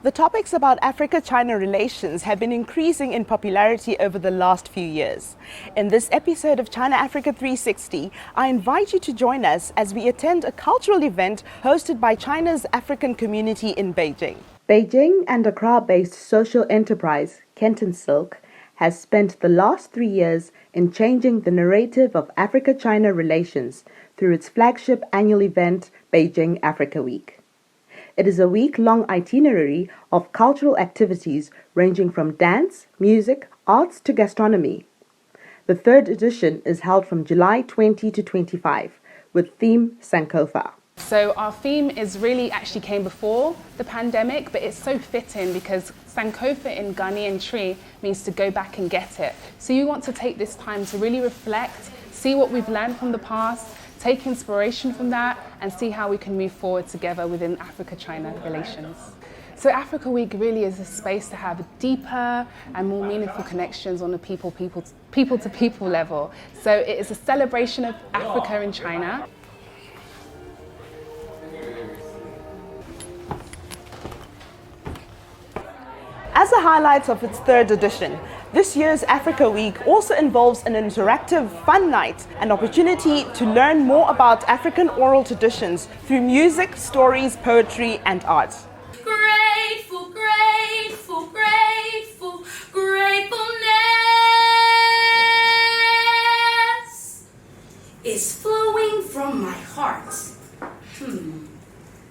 The topics about Africa-China relations have been increasing in popularity over the last few years. In this episode of China Africa 360, I invite you to join us as we attend a cultural event hosted by China's African community in Beijing. Beijing and Accra-based social enterprise Kenton Silk has spent the last 3 years in changing the narrative of Africa-China relations through its flagship annual event, Beijing Africa Week. It is a week-long itinerary of cultural activities ranging from dance, music, arts to gastronomy. The third edition is held from July 20 to 25 with theme Sankofa. So our theme actually came before the pandemic, but it's so fitting because Sankofa in Ghanaian tree means to go back and get it. So you want to take this time to really reflect, see what we've learned from the past, take inspiration from that and see how we can move forward together within Africa-China relations. So Africa Week really is a space to have deeper and more meaningful connections on a people-to-people level. So it is a celebration of Africa and China. As the highlights of its third edition, this year's Africa Week also involves an interactive fun night, an opportunity to learn more about African oral traditions through music, stories, poetry and art. Grateful, grateful, grateful, gratefulness is flowing from my heart.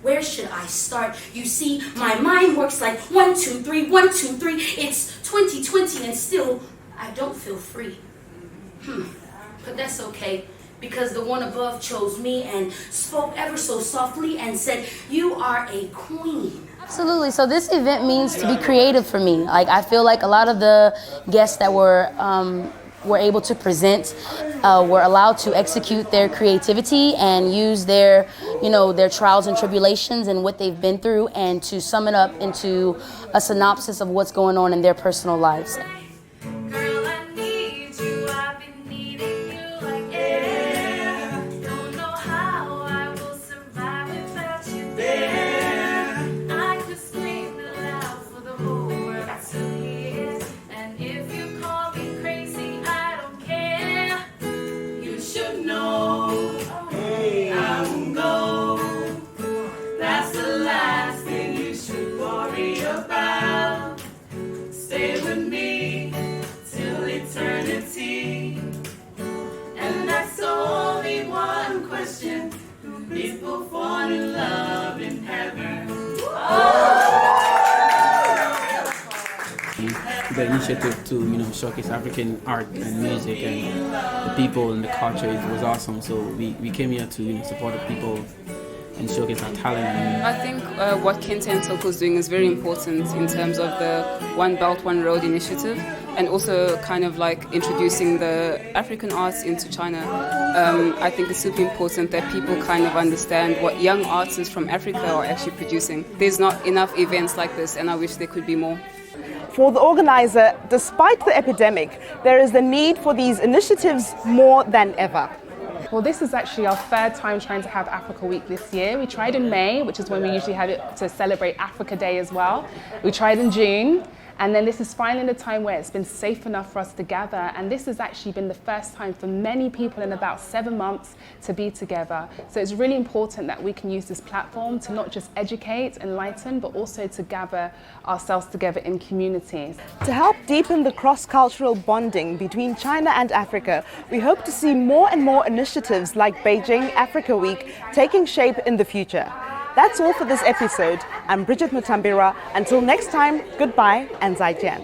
Where should I start? You see, my mind works like 1, 2, 3, 1, 2, 3. It's 2020 and still I don't feel free. But that's okay, because the one above chose me and spoke ever so softly and said, "You are a queen." Absolutely. So this event means to be creative for me. I feel like a lot of the guests that were able to present were allowed to execute their creativity and use their trials and tribulations and what they've been through and to sum it up into a synopsis of what's going on in their personal lives. Girl, I need you. I've been needing you like air. Don't know how I will survive without you there. I could scream it loud for the whole world to hear. And if you call me crazy, I don't care. You should know, I won't go. That's the last thing you should worry about. Stay with me till eternity. And that's only one question. Do people fall in love in heaven? The initiative to showcase African art and music and the people and the culture, it was awesome. So we came here to support the people and showcase our talent. I think what Kenton Silk is doing is very important in terms of the One Belt, One Road initiative and also kind of like introducing the African arts into China. I think it's super important that people kind of understand what young artists from Africa are actually producing. There's not enough events like this and I wish there could be more. For the organizer, despite the epidemic, there is the need for these initiatives more than ever. Well, this is actually our third time trying to have Africa Week this year. We tried in May, which is when we usually have it to celebrate Africa Day as well. We tried in June. And then this is finally the time where it's been safe enough for us to gather. And this has actually been the first time for many people in about 7 months to be together. So it's really important that we can use this platform to not just educate, enlighten, but also to gather ourselves together in communities. To help deepen the cross-cultural bonding between China and Africa, we hope to see more and more initiatives like Beijing Africa Week taking shape in the future. That's all for this episode. I'm Bridget Mutambira. Until next time, goodbye and zaijian.